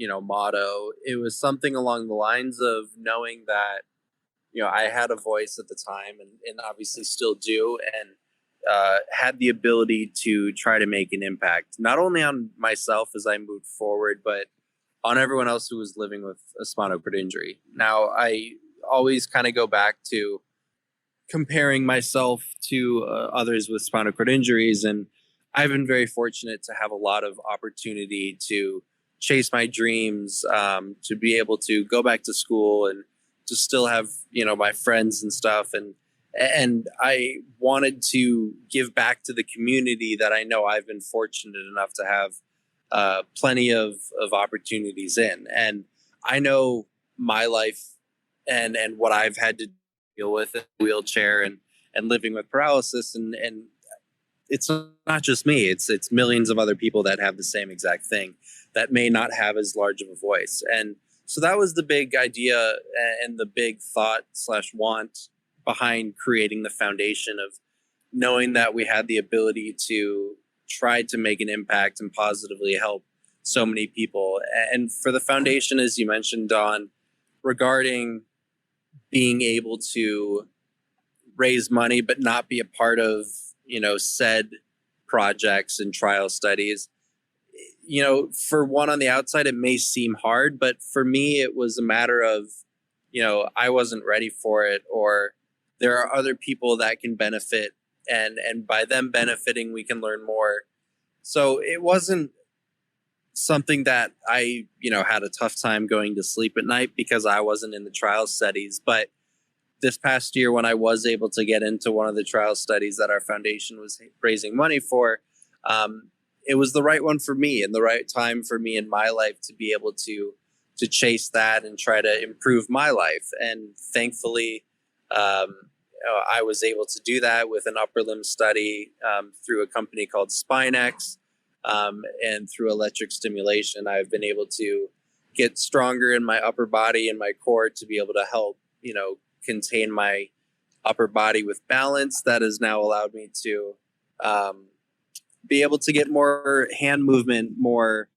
motto. It was something along the lines of knowing that, I had a voice at the time and obviously still do, and had the ability to try to make an impact, not only on myself as I moved forward, but on everyone else who was living with a spinal cord injury. Now, I always kind of go back to comparing myself to others with spinal cord injuries, and I've been very fortunate to have a lot of opportunity to chase my dreams, to be able to go back to school and to still have, my friends and stuff. And I wanted to give back to the community that I know I've been fortunate enough to have plenty of opportunities in. And I know my life and what I've had to deal with in a wheelchair and living with paralysis. And it's not just me, it's millions of other people that have the same exact thing that may not have as large of a voice. And so that was the big idea and the big thought / want behind creating the foundation, of knowing that we had the ability to try to make an impact and positively help so many people. And for the foundation, as you mentioned, Don, regarding being able to raise money but not be a part of, said projects and trial studies, for one on the outside, it may seem hard, but for me, it was a matter of, I wasn't ready for it, or there are other people that can benefit, and by them benefiting, we can learn more. So it wasn't something that I, had a tough time going to sleep at night because I wasn't in the trial studies. But this past year, when I was able to get into one of the trial studies that our foundation was raising money for, it was the right one for me and the right time for me in my life to be able to chase that and try to improve my life. And thankfully, I was able to do that with an upper limb study through a company called SpineX, and through electric stimulation. I've been able to get stronger in my upper body and my core to be able to help, contain my upper body with balance. That has now allowed me to be able to get more hand movement, more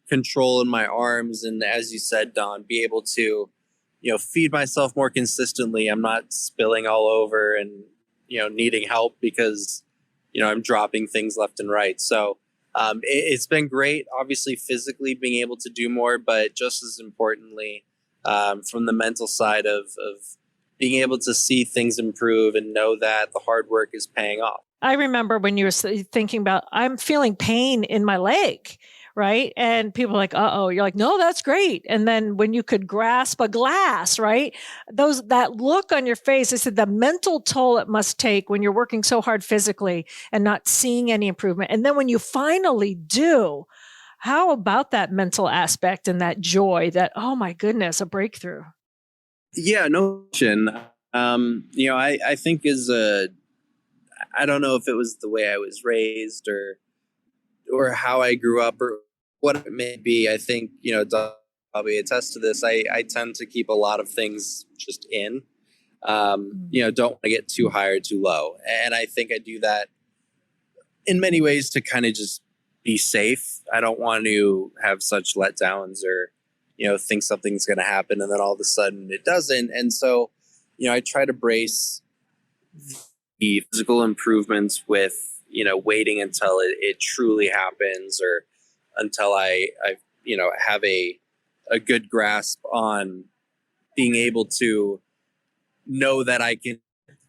control in my arms. And as you said, Don, be able to, feed myself more consistently. I'm not spilling all over and, needing help because, I'm dropping things left and right. So it's been great, obviously, physically being able to do more, but just as importantly, from the mental side of being able to see things improve and know that the hard work is paying off. I remember when you were thinking about, I'm feeling pain in my leg, right? And people are like, uh-oh, you're like, no, that's great. And then when you could grasp a glass, right? That look on your face, I said the mental toll it must take when you're working so hard physically and not seeing any improvement. And then when you finally do, how about that mental aspect and that joy that, oh my goodness, a breakthrough? Yeah, no question. I think I don't know if it was the way I was raised or how I grew up or what it may be. I think, Doug probably attest to this. I tend to keep a lot of things just in, don't want to get too high or too low. And I think I do that in many ways to kind of just be safe. I don't want to have such letdowns or, think something's going to happen and then all of a sudden it doesn't. And so, I try to brace the physical improvements with, waiting until it truly happens, or until I have a good grasp on being able to know that I can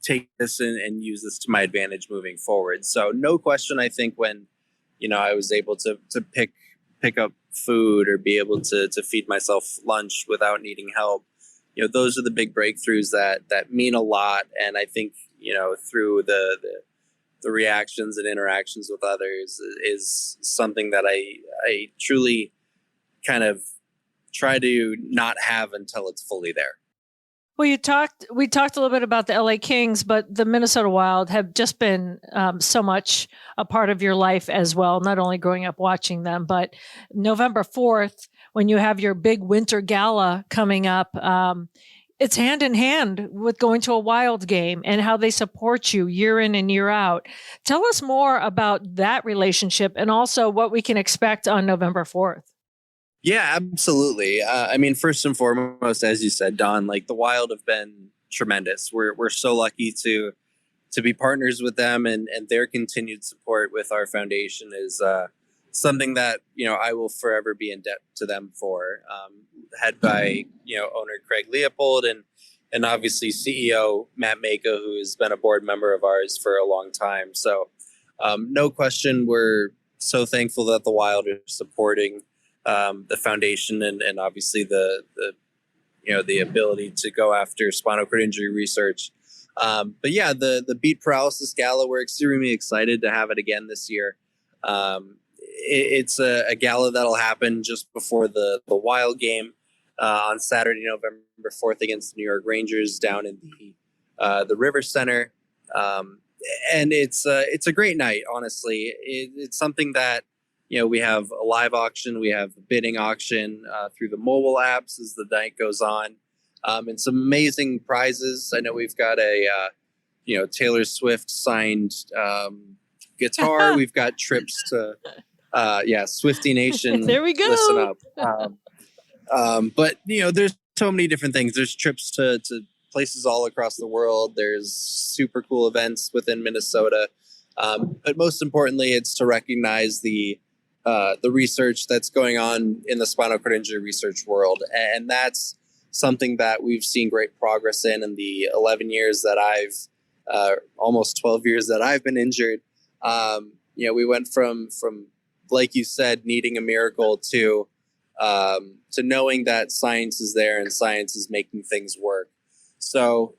take this and use this to my advantage moving forward. So no question, I think when, I was able to pick up food or be able to feed myself lunch without needing help, those are the big breakthroughs that mean a lot. And I think, through the reactions and interactions with others is something that I truly kind of try to not have until it's fully there. Well, we talked a little bit about the LA Kings, but the Minnesota Wild have just been so much a part of your life as well, not only growing up watching them, but November 4th, when you have your big winter gala coming up, it's hand in hand with going to a Wild game and how they support you year in and year out. Tell us more about that relationship and also what we can expect on November 4th. Yeah, absolutely. I mean, first and foremost, as you said, Don, like the Wild have been tremendous. We're so lucky to be partners with them, and their continued support with our foundation is something that I will forever be in debt to them for. Head by owner Craig Leopold and obviously CEO Matt Maka, who has been a board member of ours for a long time. So no question, we're so thankful that the Wild are supporting the foundation and obviously the the ability to go after spinal cord injury research. But yeah, the Beat Paralysis Gala, we're extremely excited to have it again this year. It's a gala that'll happen just before the Wild game on Saturday, November 4th against the New York Rangers down in the River Center. And it's a great night, honestly. It's something that we have a live auction, we have a bidding auction through the mobile apps as the night goes on, and some amazing prizes. I know we've got a Taylor Swift signed guitar. We've got trips to Swifty Nation. There we go. Listen up. But there's so many different things. There's trips to places all across the world. There's super cool events within Minnesota. But most importantly, it's to recognize the research that's going on in the spinal cord injury research world. And that's something that we've seen great progress in the 11 years that I've, almost 12 years that I've been injured. We went from, like you said, needing a miracle to knowing that science is there and science is making things work. So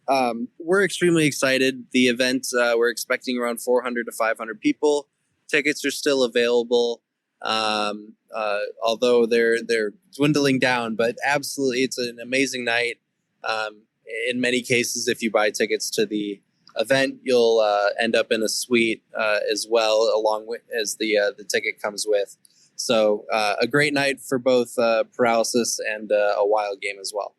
we're extremely excited. The event, we're expecting around 400 to 500 people. Tickets are still available, although they're dwindling down. But absolutely, it's an amazing night. In many cases, if you buy tickets to the event, you'll end up in a suite as well, along with as the ticket comes with. So a great night for both paralysis and a Wild game as well.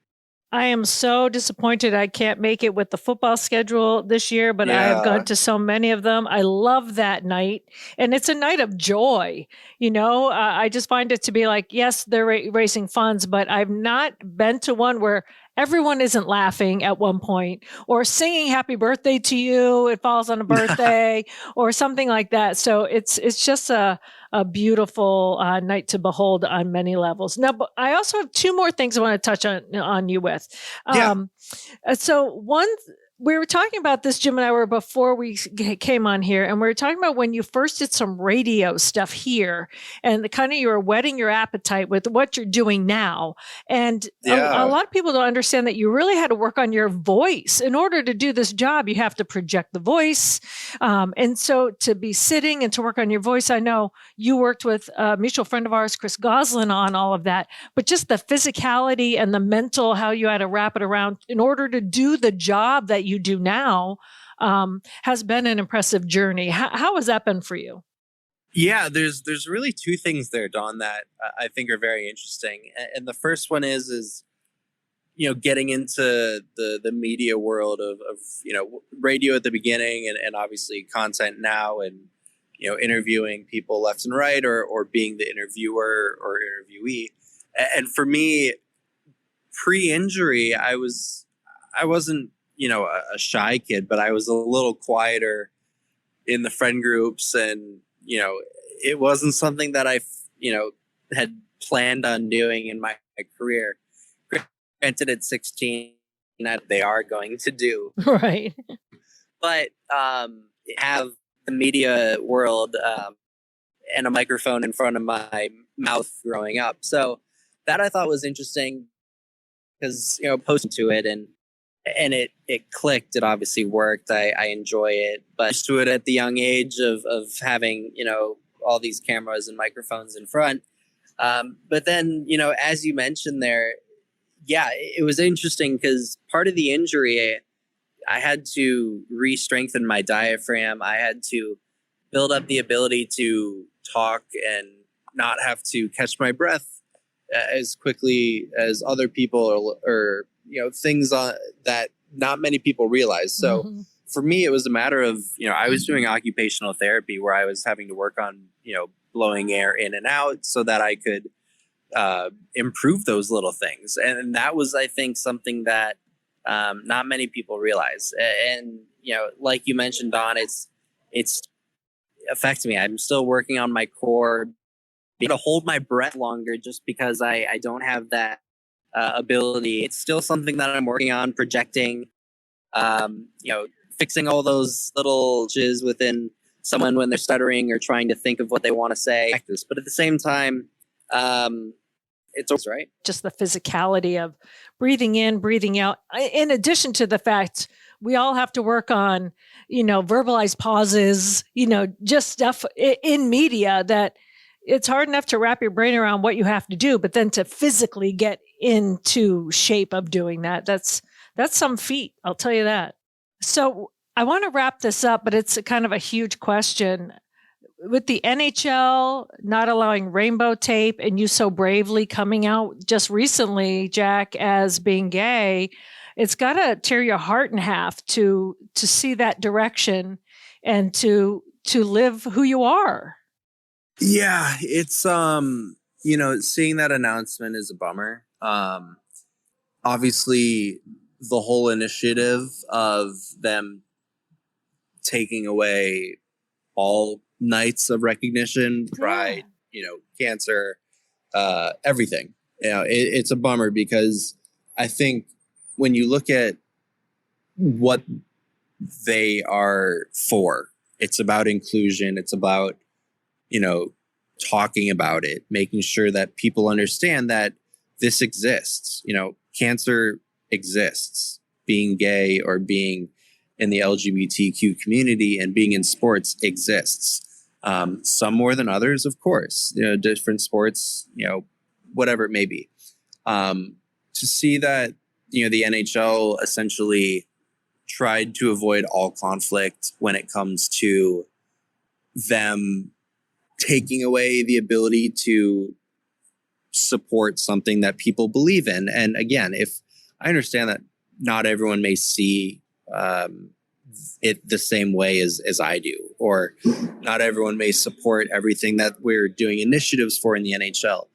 I am so disappointed I can't make it with the football schedule this year, but I have gone to so many of them. I love that night. And it's a night of joy. I just find it to be like, yes, they're raising funds, but I've not been to one where everyone isn't laughing at one point or singing happy birthday to you. It falls on a birthday or something like that. So it's just a beautiful night to behold on many levels. Now, but I also have two more things I want to touch on you with. So one, we were talking about this, Jim and I were before we came on here, and we were talking about when you first did some radio stuff here and you were whetting your appetite with what you're doing now. And a lot of people don't understand that you really had to work on your voice. In order to do this job, you have to project the voice. And so to be sitting and to work on your voice, I know you worked with a mutual friend of ours, Chris Goslin, on all of that, but just the physicality and the mental, how you had to wrap it around in order to do the job that you do now has been an impressive journey. How has that been for you? Yeah, there's really two things there, Dawn, that I think are very interesting. And the first one is getting into the media world of radio at the beginning and obviously content now, and interviewing people left and right or being the interviewer or interviewee. And for me, pre-injury, I wasn't a shy kid, but I was a little quieter in the friend groups, and it wasn't something that I had planned on doing in my career. Granted, at 16, that they are going to do right, but have the media world and a microphone in front of my mouth growing up. So that I thought was interesting because posting to it and it clicked. It obviously worked. I enjoy it, but to it at the young age of having all these cameras and microphones in front. But then as you mentioned there, it was interesting because part of the injury, I had to re-strengthen my diaphragm. I had to build up the ability to talk and not have to catch my breath as quickly as other people or things that not many people realize. So for me, it was a matter of, I was doing occupational therapy where I was having to work on, blowing air in and out so that I could improve those little things. And that was, I think, something that not many people realize. And, like you mentioned, Don, it's affects me. I'm still working on my core, being able to hold my breath longer just because I don't have that ability. It's still something that I'm working on, projecting, fixing all those little jizz within someone when they're stuttering or trying to think of what they want to say. But at the same time, it's always right. Just the physicality of breathing in, breathing out. In addition to the fact we all have to work on, verbalized pauses, just stuff in media that it's hard enough to wrap your brain around what you have to do, but then to physically get into shape of doing that, that's some feat. I'll tell you that. So I want to wrap this up, but it's a kind of a huge question. With the NHL not allowing rainbow tape and you so bravely coming out just recently, Jack, as being gay, it's got to tear your heart in half to see that direction and to live who you are. Yeah, it's seeing that announcement is a bummer. Obviously, the whole initiative of them taking away all nights of recognition, pride, cancer, everything. It's a bummer because I think when you look at what they are for, it's about inclusion. It's about, talking about it, making sure that people understand that this exists. Cancer exists. Being gay or being in the LGBTQ community and being in sports exists. Some more than others, of course, different sports, whatever it may be. To see that, the NHL essentially tried to avoid all conflict when it comes to them taking away the ability to support something that people believe in. And again, if I understand that not everyone may see it the same way as I do, or not everyone may support everything that we're doing initiatives for in the NHL.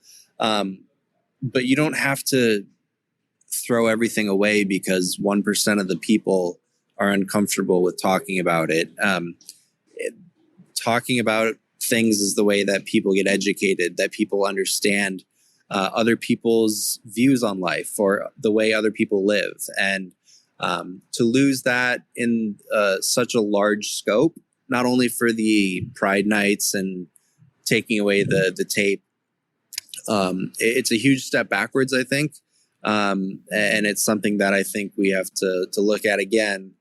But you don't have to throw everything away because 1% of the people are uncomfortable with talking about it. Talking about things is the way that people get educated, that people understand other people's views on life or the way other people live. And to lose that in such a large scope, not only for the Pride Nights and taking away the tape, it's a huge step backwards, I think. And it's something that I think we have to look at again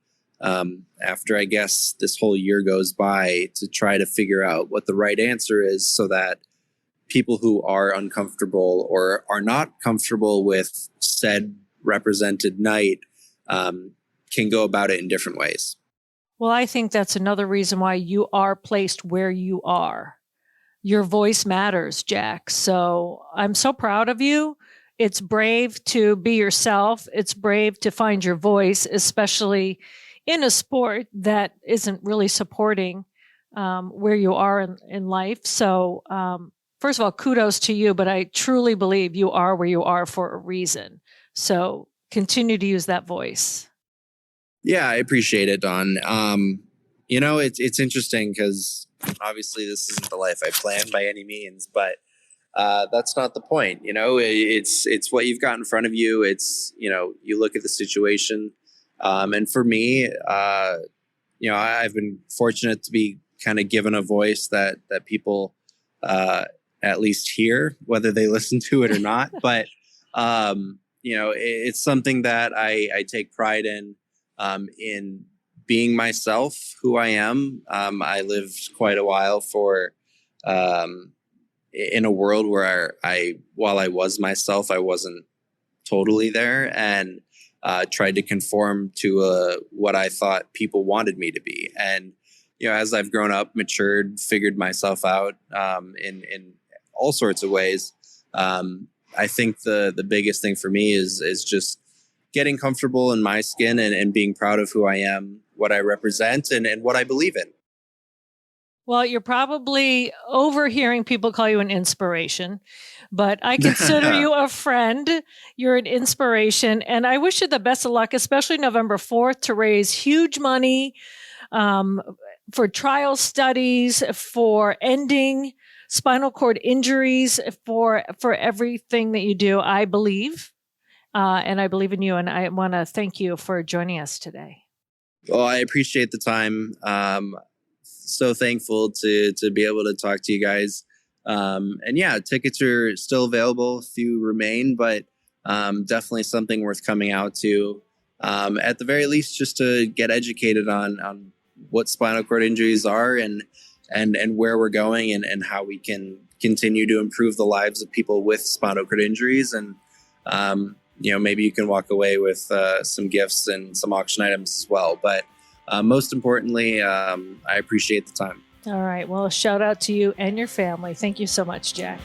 after, I guess, this whole year goes by, to try to figure out what the right answer is so that people who are uncomfortable or are not comfortable with said represented night can go about it in different ways. Well, I think that's another reason why you are placed where you are. Your voice matters, Jack. So I'm so proud of you. It's brave to be yourself. It's brave to find your voice, especially in a sport that isn't really supporting where you are in life. So first of all, kudos to you, but I truly believe you are where you are for a reason. So continue to use that voice. Yeah, I appreciate it, Dawn. It's interesting because obviously this isn't the life I planned by any means, but that's not the point. It's what you've got in front of you. It's, you look at the situation. And for me, I've been fortunate to be kind of given a voice that people at least hear, whether they listen to it or not. But, it's something that I take pride in being myself, who I am. I lived quite a while in a world where while I was myself, I wasn't totally there, and tried to conform to what I thought people wanted me to be. And, as I've grown up, matured, figured myself out in all sorts of ways, I think the biggest thing for me is just getting comfortable in my skin and being proud of who I am, what I represent, and what I believe in. Well, you're probably overhearing people call you an inspiration, but I consider you a friend. You're an inspiration. And I wish you the best of luck, especially November 4th, to raise huge money um, for trial studies, for ending spinal cord injuries, for everything that you do. I believe, and I believe in you. And I want to thank you for joining us today. Well, I appreciate the time. So thankful to be able to talk to you guys. And yeah, tickets are still available if you remain, but definitely something worth coming out to. At the very least, just to get educated on what spinal cord injuries are and where we're going and how we can continue to improve the lives of people with spinal cord injuries. And maybe you can walk away with some gifts and some auction items as well. But most importantly, I appreciate the time. All right. Well, shout out to you and your family. Thank you so much, Jack.